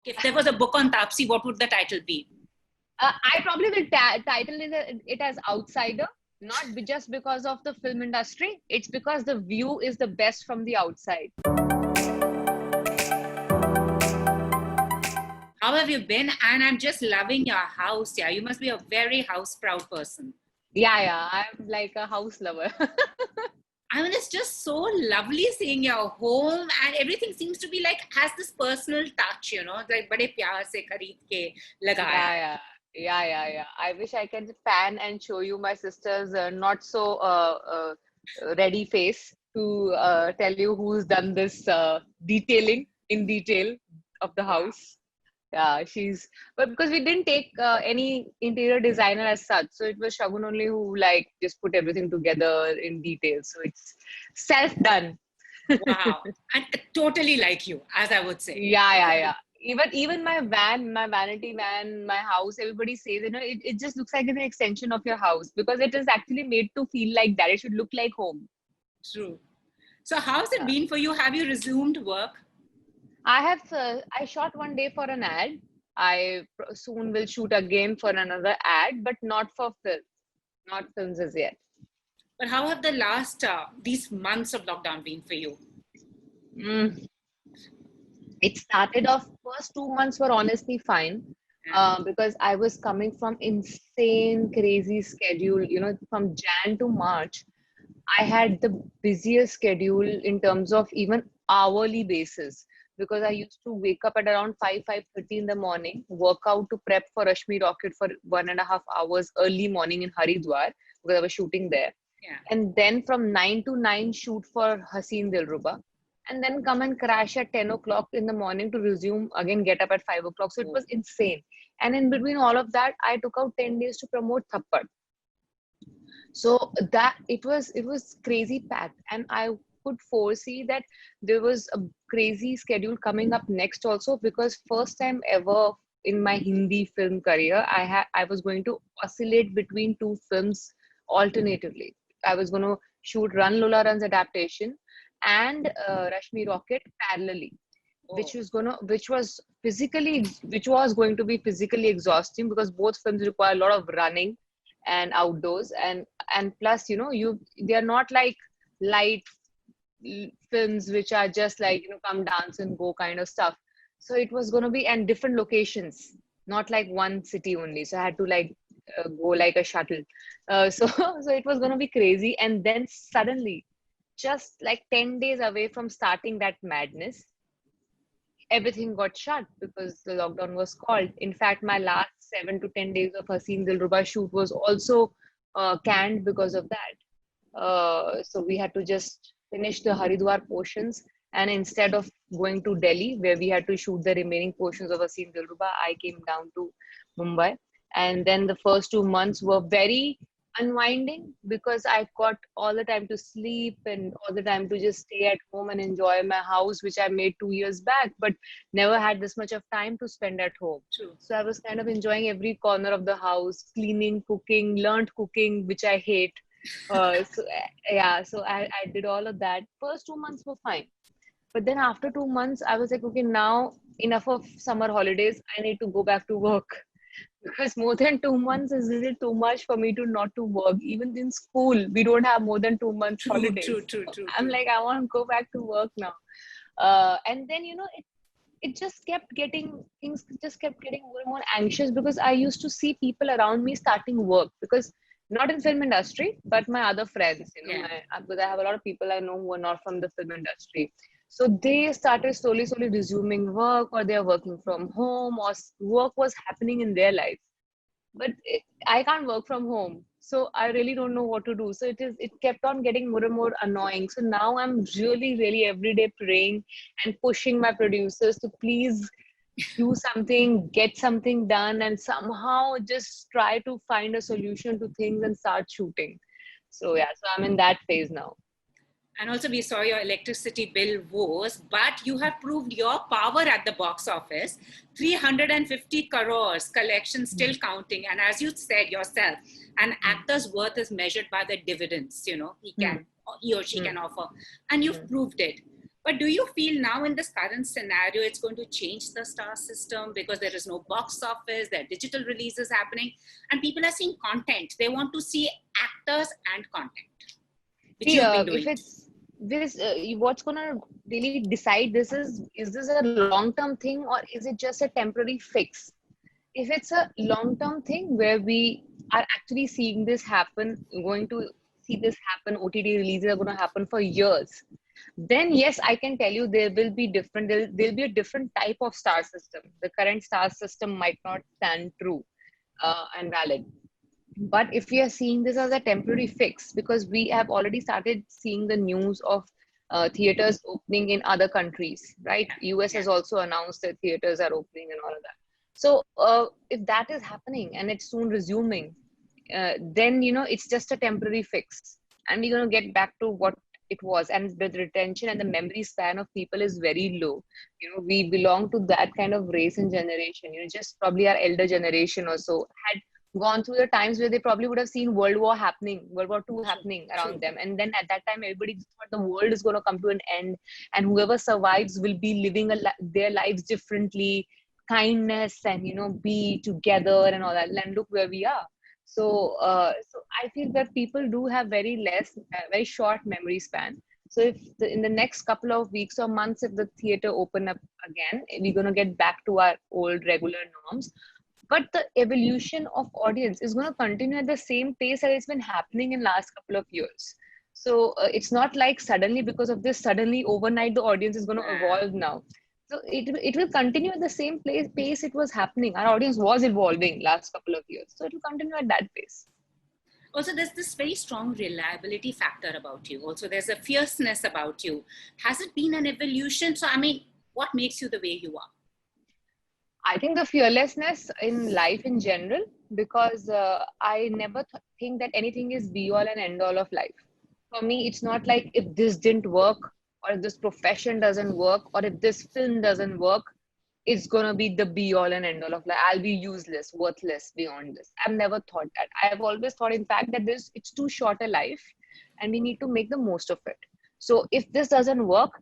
If there was a book on Taapsee, what would the title be? I probably will title it as Outsider, not just because of the film industry. It's because the view is the best from the outside. How have you been? And I'm just loving your house. Yeah, you must be a very house proud person. Yeah, I'm like a house lover. I mean, it's just so lovely seeing your home, and everything seems to be like has this personal touch, like bade pyar se khareed ke lagaya. Yeah. I wish I can fan and show you my sister's not so ready face to tell you who's done this detailing in detail of the Wow. house. Yeah, but because we didn't take any interior designer as such, so it was Shagun only who like just put everything together in detail. So it's self done. Wow. And totally like you, as I would say. Yeah. Even my van, my vanity van, my house, everybody says, it just looks like an extension of your house because it is actually made to feel like that. It should look like home. True. So, how's it Yeah. been for you? Have you resumed work? I shot one day for an ad. Soon will shoot again for another ad, but not for film, not films as yet. But how have the last these months of lockdown been for you? Mm. It started off, first 2 months were honestly fine because I was coming from insane, crazy schedule. From Jan to March, I had the busiest schedule in terms of even hourly basis because I used to wake up at around 5:30 in the morning, work out to prep for Rashmi Rocket for 1.5 hours early morning in Haridwar because I was shooting there. Yeah. And then from 9 to 9 shoot for Haseen Dilruba, and then come and crash at 10 o'clock in the morning to resume again, get up at 5 o'clock. So it was insane. And in between all of that, I took out 10 days to promote Thappad. So that it was crazy packed, and I could foresee that there was a crazy schedule coming up next also, because first time ever in my Hindi film career, I was going to oscillate between two films alternatively. I was going to shoot Run Lola Run's adaptation and Rashmi Rocket parallelly, which was going to be physically exhausting because both films require a lot of running and outdoors, and plus they are not like light films which are just like come dance and go kind of stuff. So it was going to be, and different locations, not like one city only, so I had to like go like a shuttle. So it was going to be crazy, and then suddenly, just like 10 days away from starting that madness, everything got shut because the lockdown was called. In fact, my last 7 to 10 days of Haseen Dilruba shoot was also canned because of that. So we had to just finish the Haridwar portions. And instead of going to Delhi, where we had to shoot the remaining portions of Haseen Dilruba, I came down to Mumbai. And then the first 2 months were very unwinding because I got all the time to sleep and all the time to just stay at home and enjoy my house, which I made 2 years back, but never had this much of time to spend at home. True. So I was kind of enjoying every corner of the house, cleaning, cooking, learned cooking, which I hate. So I did all of that. First 2 months were fine. But then after 2 months, I was like, okay, now enough of summer holidays. I need to go back to work because more than 2 months is really too much for me to not to work. Even in school, we don't have more than 2 months True, true, holidays. true, true, I'm true. like, I want to go back to work now. And then it just kept getting things just kept getting more and more anxious because I used to see people around me starting work, because not in film industry, but my other friends, Yeah. because I have a lot of people I know who are not from the film industry. So they started slowly resuming work, or they are working from home, or work was happening in their life. But I can't work from home, so I really don't know what to do. So it kept on getting more and more annoying. So now I'm really every day praying and pushing my producers to please do something, get something done, and somehow just try to find a solution to things and start shooting. So yeah, so I'm in that phase now. And also, we saw your electricity bill woes, but you have proved your power at the box office. 350 crores collection still counting. And as you said yourself, an actor's worth is measured by the dividends, he or she can offer. And you've proved it. But do you feel now in this current scenario, it's going to change the star system because there is no box office, there are digital releases happening, and people are seeing content. They want to see actors and content, which See, you've been if doing. it's this, what's gonna really decide this is this a long-term thing or is it just a temporary fix? If it's a long-term thing where we are actually seeing this happen, going to see this happen, OTT releases are going to happen for years, then yes, I can tell you there will be different, there'll be a different type of star system. The current star system might not stand true and valid. But if we are seeing this as a temporary fix, because we have already started seeing the news of theaters opening in other countries, right? US Yeah. has also announced that theaters are opening and all of that. So if that is happening and it's soon resuming, then it's just a temporary fix, and we're going to get back to what it was. And the retention and the memory span of people is very low. We belong to that kind of race and generation. Just probably our elder generation or so had gone through the times where they probably would have seen World War II True, happening around true. them. And then at that time, everybody thought the world is going to come to an end, and whoever survives will be living their lives differently, kindness, and be together and all that. And look where we are. So I feel that people do have very short memory span. So if in the next couple of weeks or months, if the theater open up again, we're going to get back to our old regular norms. But the evolution of audience is going to continue at the same pace that it's been happening in last couple of years. So it's not like suddenly, because of this, suddenly overnight the audience is going to Yeah. evolve now. So it will continue at the same pace it was happening. Our audience was evolving last couple of years, so it will continue at that pace. Also, there's this very strong reliability factor about you. Also, there's a fierceness about you. Has it been an evolution? So, I mean, what makes you the way you are? I think the fearlessness in life in general, because I never think that anything is be all and end all of life. For me, it's not like if this didn't work, or if this profession doesn't work, or if this film doesn't work, it's gonna be the be all and end all of life. I'll be useless, worthless beyond this. I've never thought that. I've always thought, in fact, that it's too short a life, and we need to make the most of it. So if this doesn't work,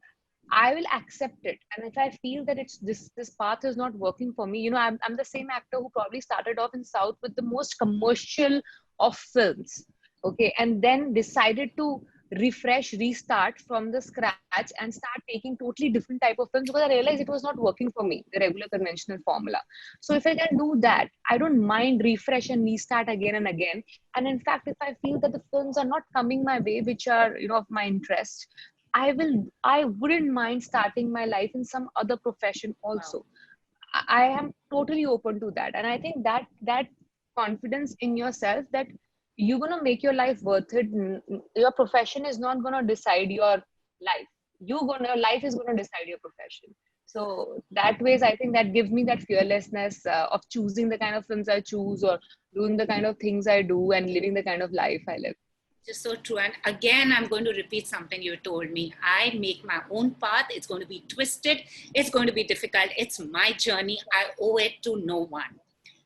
I will accept it. And if I feel that it's this path is not working for me, I'm the same actor who probably started off in South with the most commercial of films. Okay. And then decided to restart from the scratch and start taking totally different type of films, because I realized it was not working for me, the regular conventional formula. So if I can do that, I don't mind refresh and restart again and again. And in fact, if I feel that the films are not coming my way, which are, of my interest, I wouldn't mind starting my life in some other profession Wow. also. I am totally open to that. And I think that confidence in yourself, that you're gonna make your life worth it. Your profession is not gonna decide your life. Your life is gonna decide your profession. So that ways, I think that gives me that fearlessness of choosing the kind of films I choose, or doing the kind of things I do, and living the kind of life I live. Just so true. And again, I'm going to repeat something you told me. I make my own path. It's going to be twisted. It's going to be difficult. It's my journey. I owe it to no one.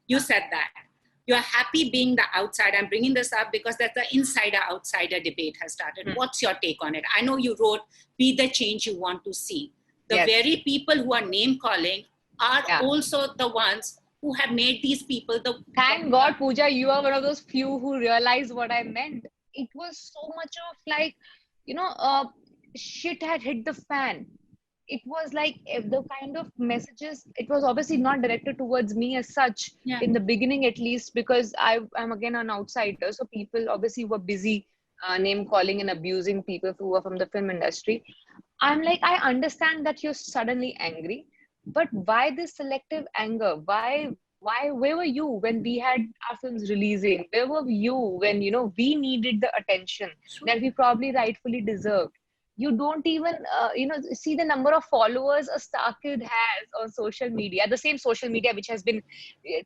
You said that. You're happy being the outside. I'm bringing this up because that's the insider-outsider debate has started. Hmm. What's your take on it? I know you wrote, be the change you want to see. The Yes. very people who are name calling are Yeah. also the ones who have made these people the... Thank God, Pooja, you are one of those few who realized what I meant. It was so much of like, shit had hit the fan. It was like the kind of messages, it was obviously not directed towards me as such Yeah. in the beginning, at least, because I'm again an outsider. So people obviously were busy name calling and abusing people who were from the film industry. I'm like, I understand that you're suddenly angry, but why this selective anger? Where were you when we had our films releasing? Where were you when, we needed the attention that we probably rightfully deserved? You don't even, see the number of followers a Star Kid has on social media, the same social media which has been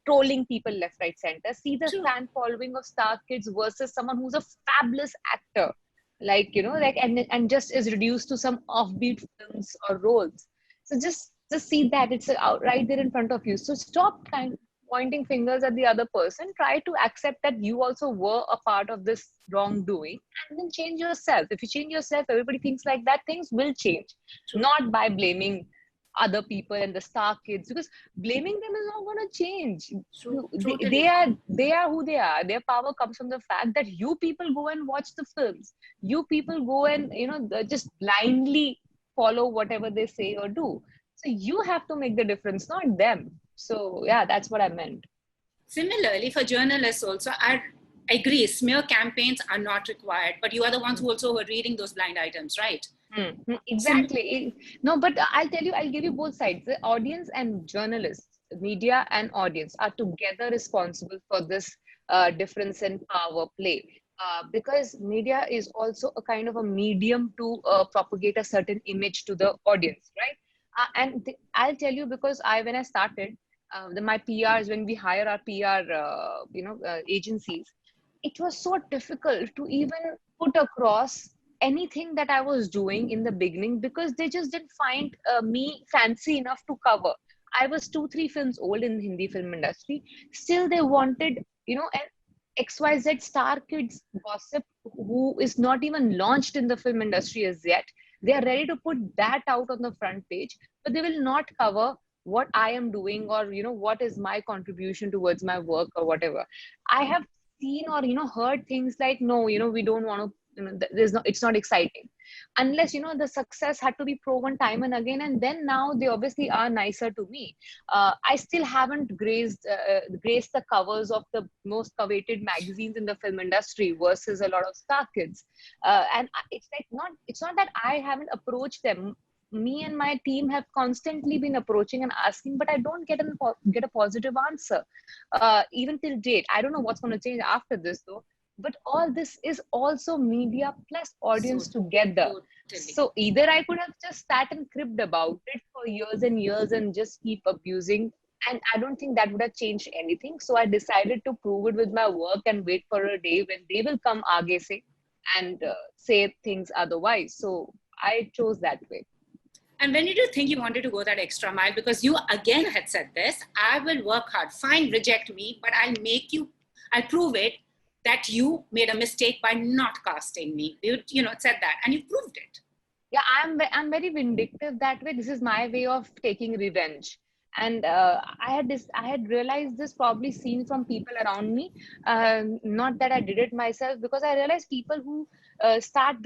trolling people left, right, center. See the True. fan following of Star Kids versus someone who's a fabulous actor, like, and just is reduced to some offbeat films or roles. So just see that it's out right there in front of you. So stop pointing fingers at the other person. Try to accept that you also were a part of this wrongdoing, and then change yourself. If you change yourself, everybody thinks like that, things will change. True. Not by blaming other people and the star kids, because blaming them is not going to change. True. They, Totally. they are who they are. Their power comes from the fact that you people go and watch the films. You people go and just blindly follow whatever they say or do. So you have to make the difference, not them. So yeah, that's what I meant. Similarly, for journalists also, I agree, smear campaigns are not required, but you are the ones who also were reading those blind items, right? Sim- Exactly. No, but I'll tell you, I'll give you both sides. The audience and journalists, media and audience are together responsible for this difference in power play. Because media is also a kind of a medium to propagate a certain image to the audience, right? I'll tell you, because when I started, my PRs, when we hire our PR, agencies, it was so difficult to even put across anything that I was doing in the beginning, because they just didn't find me fancy enough to cover. I was 2, 3 films old in the Hindi film industry. Still, they wanted, an XYZ star kids gossip who is not even launched in the film industry as yet. They are ready to put that out on the front page, but they will not cover what I am doing, or what is my contribution towards my work or whatever. I have seen or heard things like, no, we don't want to, there's no, it's not exciting unless the success had to be proven time and again, and then now they obviously are nicer to me. I still haven't graced the covers of the most coveted magazines in the film industry versus a lot of star kids. It's not that I haven't approached them. Me and my team have constantly been approaching and asking, but I don't get a positive answer, even till date. I don't know what's going to change after this though. But all this is also media plus audience so together. totally. So either I could have just sat and cribbed about it for years and years and just keep abusing, and I don't think that would have changed anything. So I decided to prove it with my work and wait for a day when they will come aage se and say things otherwise. So I chose that way. And when did you think you wanted to go that extra mile? Because you again had said this, I will work hard, fine, reject me, but I'll prove it that you made a mistake by not casting me. You said that and you proved it. Yeah, I'm very vindictive that way. This is my way of taking revenge. And I had realized this, probably seen from people around me. Not that I did it myself, because I realized people who start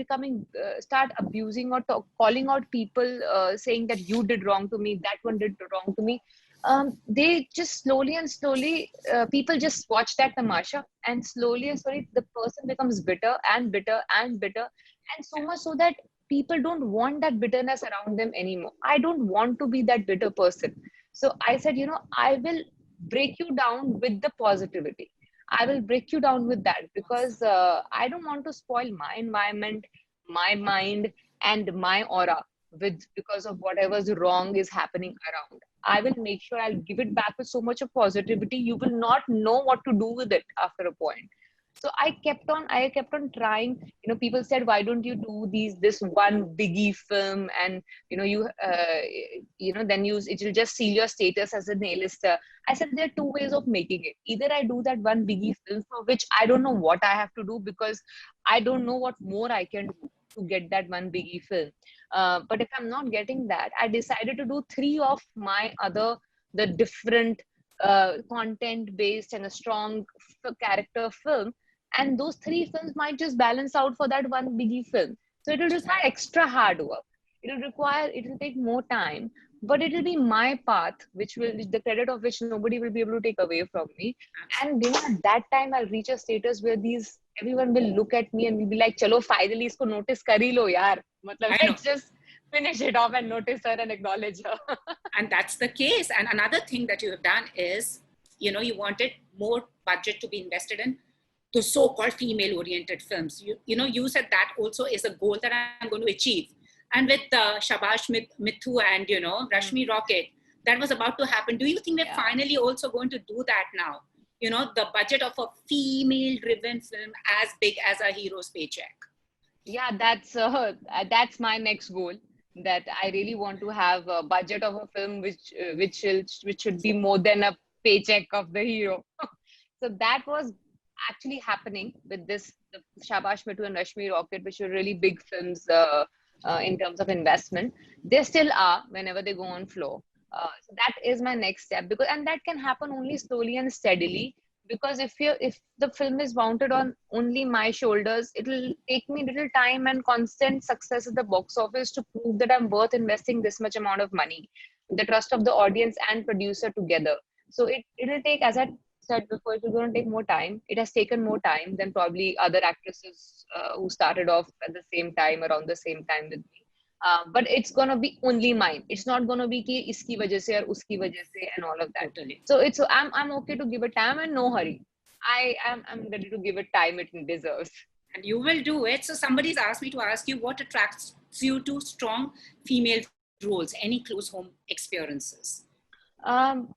abusing or calling out people, saying that you did wrong to me, that one did wrong to me. They just slowly and slowly, people just watch that tamasha, and slowly and slowly the person becomes bitter and bitter and bitter, and so much so that people don't want that bitterness around them anymore. I don't want to be that bitter person. So I said, I will break you down with the positivity. I will break you down with that, because I don't want to spoil my environment, my mind, and my aura with because of whatever's wrong is happening around. I will make sure I'll give it back with so much of positivity. You will not know what to do with it after a point. So I kept on trying. People said, why don't you do this one biggie film, and then it will just seal your status as a nailister. I said, there are two ways of making it. Either I do that one biggie film, for which I don't know what I have to do, because I don't know what more I can do to get that one biggie film. But if I'm not getting that, I decided to do three of my other the different content based and a strong character film, and those three films might just balance out for that one biggie film. So it will require extra hard work. It will take more time, but it will be my path, the credit of which nobody will be able to take away from me. And at that time, I'll reach a status where everyone will look at me and will be like, chalo, finally isko notice kar hi lo yaar. Matlab, I know. let's just finish it off and notice her and acknowledge her. And that's the case. And another thing that you have done is, you wanted more budget to be invested in the so-called female-oriented films. You said that also is a goal that I'm going to achieve. And with Shabash Mithu and, Rashmi Rocket, that was about to happen. Do you think we're finally also going to do that now? The budget of a female-driven film as big as a hero's paycheck. Yeah, that's my next goal. That I really want to have a budget of a film which should be more than a paycheck of the hero. So that was actually happening with this the Shabash Mittu and Rashmi Rocket, which were really big films in terms of investment. They still are whenever they go on floor. So that is my next step, because and that can happen only slowly and steadily, because if the film is mounted on only my shoulders, it'll take me little time and constant success at the box office to prove that I'm worth investing this much amount of money, the trust of the audience and producer together. So it'll take, as I said before, it's going to take more time. It has taken more time than probably other actresses who started off at the same time, around the same time with me. But it's gonna be only mine. It's not gonna be ki iski wajah se or uski wajah se and all of that. Totally. So I'm okay to give it time and no hurry. I'm ready to give it time it deserves. And you will do it. So somebody's asked me to ask you what attracts you to strong female roles, any close home experiences? I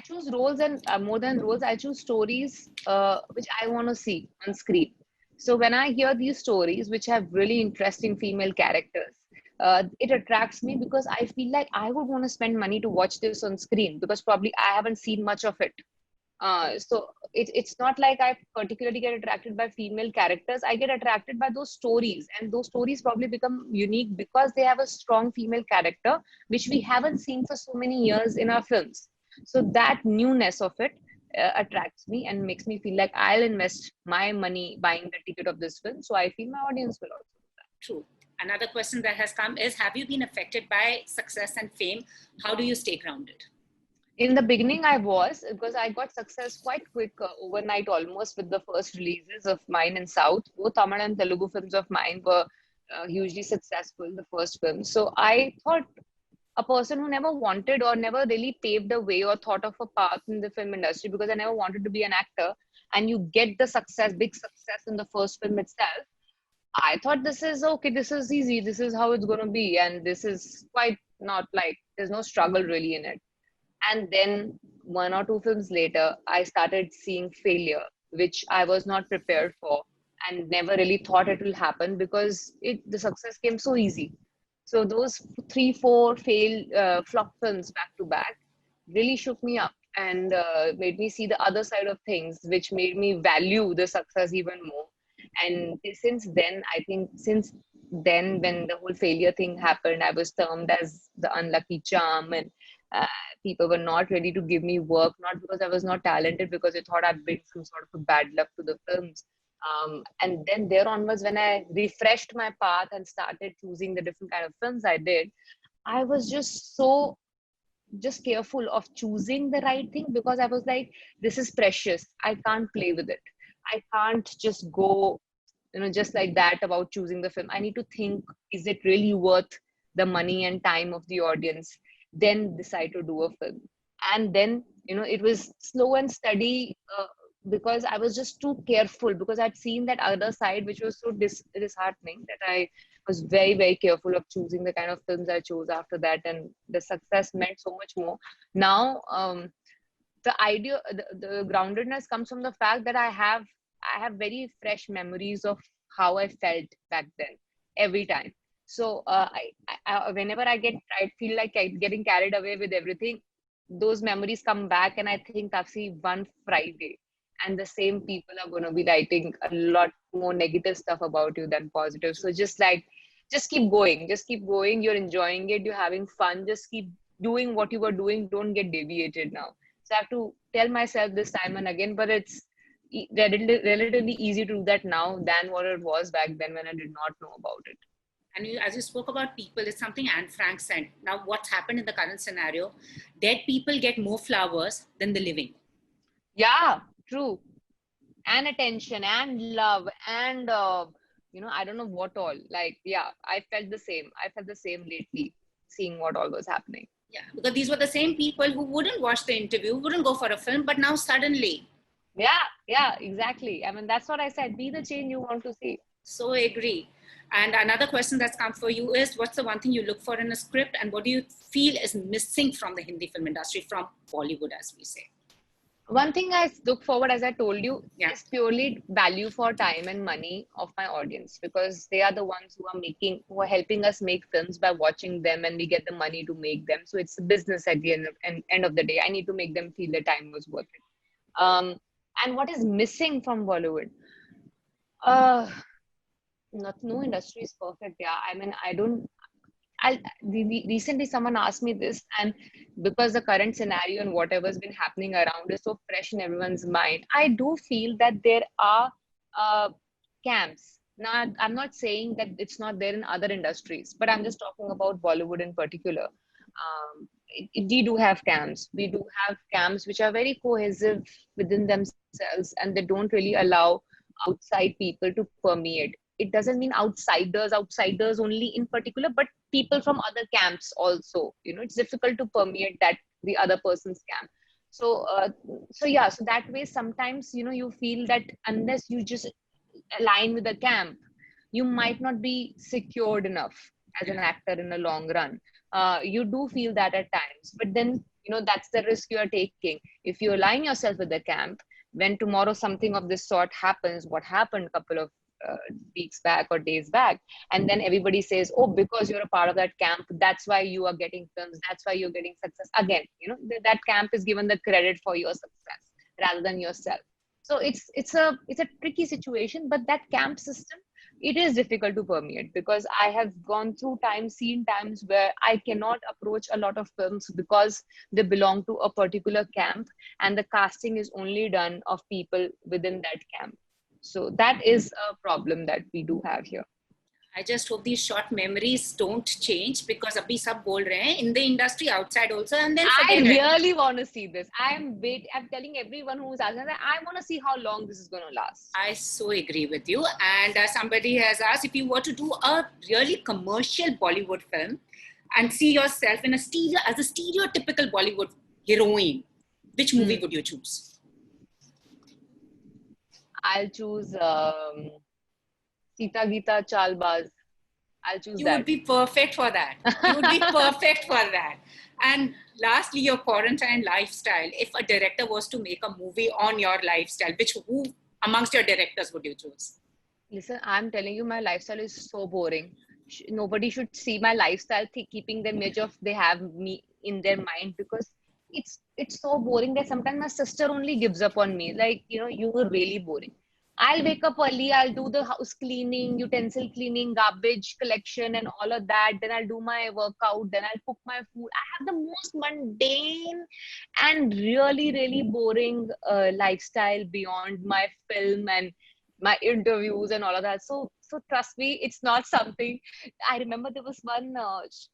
choose roles, and more than roles, I choose stories which I want to see on screen. So when I hear these stories which have really interesting female characters, it attracts me because I feel like I would want to spend money to watch this on screen, because probably I haven't seen much of it. So it's not like I particularly get attracted by female characters. I get attracted by those stories, and those stories probably become unique because they have a strong female character, which we haven't seen for so many years in our films. So that newness of it attracts me and makes me feel like I'll invest my money buying the ticket of this film. So I feel my audience will also do that. True. Another question that has come is, have you been affected by success and fame? How do you stay grounded? In the beginning, I was, because I got success quite quick, overnight almost, with the first releases of mine in South. Both Tamil and Telugu films of mine were hugely successful, the first film. So I thought a person who never wanted or never really paved a way or thought of a path in the film industry, because I never wanted to be an actor, and you get the success, big success in the first film itself. I thought this is okay, this is easy, this is how it's going to be, and this is quite not like, there's no struggle really in it. And then one or two films later, I started seeing failure, which I was not prepared for and never really thought it will happen, because the success came so easy. So those 3, 4 flop films back to back really shook me up and made me see the other side of things, which made me value the success even more. And since then, I think since then, when the whole failure thing happened, I was termed as the unlucky charm, and people were not ready to give me work, not because I was not talented, because they thought I'd bring some sort of a bad luck to the films. And then there onwards, when I refreshed my path and started choosing the different kind of films I did, I was just careful of choosing the right thing, because I was like, this is precious. I can't play with it. I can't just go, just like that about choosing the film. I need to think, is it really worth the money and time of the audience? Then decide to do a film. And then, it was slow and steady, because I was just too careful, because I'd seen that other side, which was so disheartening, that I was very, very careful of choosing the kind of films I chose after that. And the success meant so much more. Now, the groundedness comes from the fact that I have very fresh memories of how I felt back then, every time. So whenever I feel like I'm getting carried away with everything, those memories come back, and I think I've seen one Friday, and the same people are going to be writing a lot more negative stuff about you than positive. So just keep going. You're enjoying it. You're having fun. Just keep doing what you were doing. Don't get deviated now. So I have to tell myself this time and again, but it's relatively easy to do that now than what it was back then when I did not know about it. And as you spoke about people, it's something Anne Frank said. Now, what's happened in the current scenario? Dead people get more flowers than the living. Yeah, true. And attention and love and, I don't know what all. Like, yeah, I felt the same. I felt the same lately, seeing what all was happening. Yeah, because these were the same people who wouldn't watch the interview, wouldn't go for a film, but now suddenly. Yeah, exactly. I mean, that's what I said. Be the change you want to see. So I agree. And another question that's come for you is, what's the one thing you look for in a script, and what do you feel is missing from the Hindi film industry, from Bollywood, as we say? One thing I look forward, as I told you, Yeah. is purely value for time and money of my audience, because they are the ones who are helping us make films by watching them, and we get the money to make them. So it's a business at the end of the day. I need to make them feel the time was worth it. And what is missing from Bollywood? Uh, no industry is perfect. Yeah, I mean, I don't. Recently someone asked me this, and because the current scenario and whatever's been happening around is so fresh in everyone's mind, I do feel that there are uh, camps. Now, I'm not saying that it's not there in other industries, but I'm just talking about Bollywood in particular. We do have camps. We do have camps which are very cohesive within themselves, and they don't really allow outside people to permeate. It doesn't mean outsiders only in particular, but people from other camps also. It's difficult to permeate that the other person's camp. So, yeah. So that way, sometimes you feel that unless you just align with the camp, you might not be secured enough as an actor in the long run. You do feel that at times, but then that's the risk you are taking. If you align yourself with the camp, when tomorrow something of this sort happens, what happened a couple of weeks back or days back, and then everybody says, oh, because you're a part of that camp, that's why you are getting films, that's why you're getting success. Again, that camp is given the credit for your success rather than yourself. So it's a tricky situation, but that camp system, it is difficult to permeate, because I have gone through times, seen times where I cannot approach a lot of films because they belong to a particular camp, and the casting is only done of people within that camp. So that is a problem that we do have here. I just hope these short memories don't change, because abhi sab bol rahe hain in the industry outside also, and then I forget it. really want to see this. I'm telling everyone who's asking that I want to see how long this is going to last. I so agree with you. And somebody has asked, if you were to do a really commercial Bollywood film and see yourself in as a stereotypical Bollywood heroine, which movie would you choose? I'll choose Sita Gita Chalbaz. I'll choose You that. would be perfect for that. You would be perfect for that. And lastly, your quarantine lifestyle. If a director was to make a movie on your lifestyle, who amongst your directors would you choose? Listen, I'm telling you, my lifestyle is so boring. Nobody should see my lifestyle, keeping the image of they have me in their mind, because it's so boring that sometimes my sister only gives up on me. Like, you were really boring. I'll wake up early, I'll do the house cleaning, utensil cleaning, garbage collection, and all of that. Then I'll do my workout, then I'll cook my food. I have the most mundane and really, really boring lifestyle beyond my film and my interviews and all of that. So trust me, it's not something. I remember there was one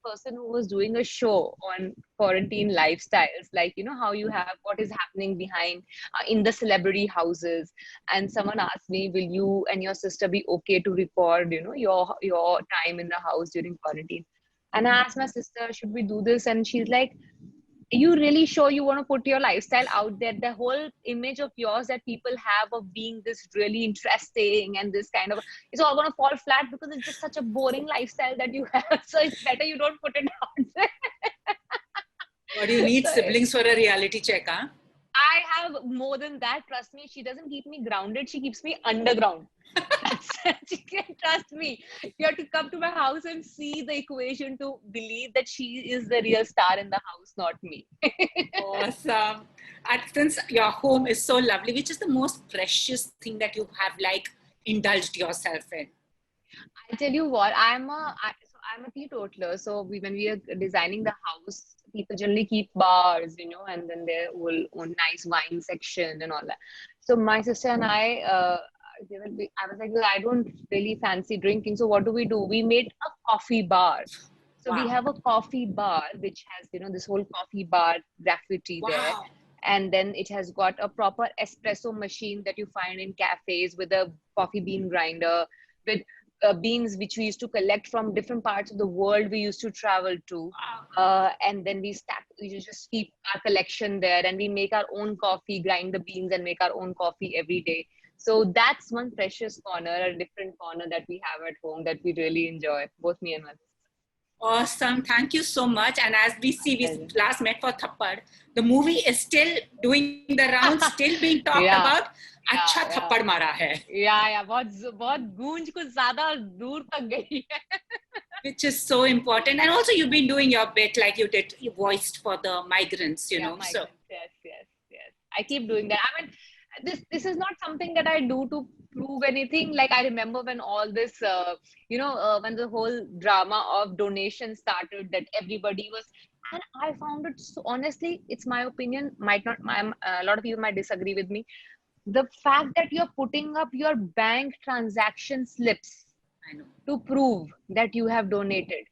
person who was doing a show on quarantine lifestyles, like how you have what is happening behind in the celebrity houses. And someone asked me, will you and your sister be okay to record your time in the house during quarantine? And I asked my sister, should we do this? And she's like, you really sure you want to put your lifestyle out there? The whole image of yours that people have of being this really interesting and this kind of, it's all going to fall flat, because it's just such a boring lifestyle that you have. So it's better you don't put it out there. Or do you need So siblings for a reality check, huh? I have more than that. Trust me, she doesn't keep me grounded. She keeps me underground. She can trust me. You have to come to my house and see the equation to believe that she is the real star in the house, not me. Awesome. And since your home is so lovely, which is the most precious thing that you have indulged yourself in? I tell you what, I'm a teetotaler. So when we are designing the house, people generally keep bars, and then their whole own nice wine section and all that. So my sister and I was like, "Well, I don't really fancy drinking. So what do? We made a coffee bar. So we Wow. have a coffee bar which has, this whole coffee bar graffiti there. Wow. And then it has got a proper espresso machine that you find in cafes, with a coffee bean grinder, with beans which we used to collect from different parts of the world we used to travel to. And then we just keep our collection there, and we make our own coffee, grind the beans and make our own coffee every day. So that's one precious corner, a different corner that we have at home that we really enjoy, both me and my sister. Awesome. Thank you so much. And as we see, we Pleasure. last met for Thappad. The movie is still doing the rounds, still being talked Yeah, about. अच्छा yeah, yeah. थप्पड़ मारा है. या बहुत गूंज कुछ ज्यादा दूर तक गई है. Which is so important. And also you've been doing your bit like you did, you voiced for the migrants, you Yeah, know. So migrants. Yes. I keep doing that. I mean, this is not something that I do to prove anything. Like I remember when all this, when the whole drama of donation started, that everybody was, and I found it so honestly, it's my opinion. Might not, a lot of you might disagree with me. The fact that you're putting up your bank transaction slips I know. to prove that you have donated,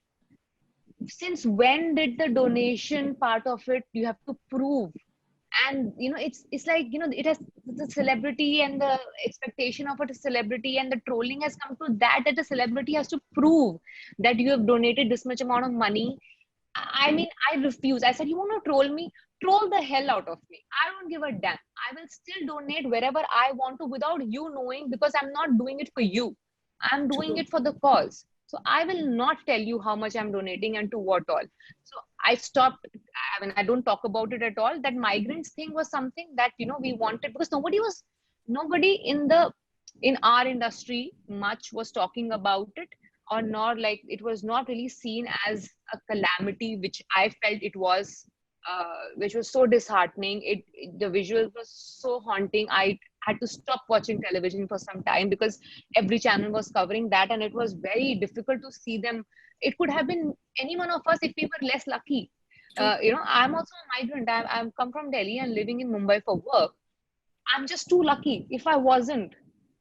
since when did the donation part of it you have to prove? And it's like, it has the celebrity and the expectation of a celebrity, and the trolling has come to that the celebrity has to prove that you have donated this much amount of money. I mean, I refuse. I said, you want to troll me? Troll the hell out of me. I don't give a damn. I will still donate wherever I want to without you knowing, because I'm not doing it for you. I'm doing True. it for the cause. So I will not tell you how much I'm donating and to what all. So I stopped. I mean, I don't talk about it at all. That migrants thing was something that, we wanted, because nobody in our industry much was talking about it, or not, like it was not really seen as a calamity, which I felt it was, which was so disheartening. The visuals was so haunting. I had to stop watching television for some time because every channel was covering that, and it was very difficult to see them. It could have been any one of us if we were less lucky. True. I'm also a migrant. I'm come from Delhi and living in Mumbai for work. I'm just too lucky. If I wasn't,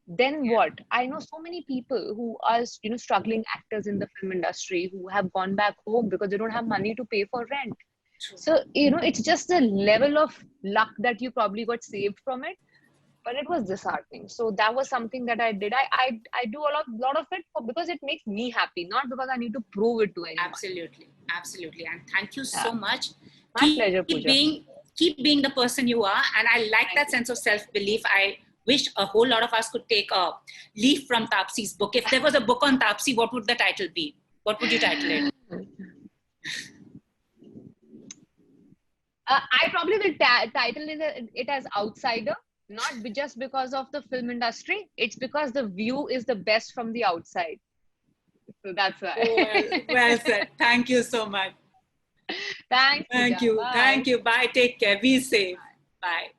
then what? I know so many people who are, struggling actors in the film industry who have gone back home because they don't have money to pay for rent. True. So, it's just the level of luck that you probably got saved from it, but it was disheartening. So that was something that I did. I do a lot of it because it makes me happy, not because I need to prove it to anyone. Absolutely. And thank you so Yeah. much. My pleasure, Pooja. Keep being the person you are. And I like that sense of self-belief. I wish a whole lot of us could take a leaf from Taapsee's book. If there was a book on Taapsee, what would the title be? What would you title it? I probably will title it as Outsider, not just because of the film industry. It's because the view is the best from the outside. So that's why. Well said. Thank you so much. Thanks. Thank Pooja. you. Bye. Thank you. Bye. Take care. Be safe. Bye.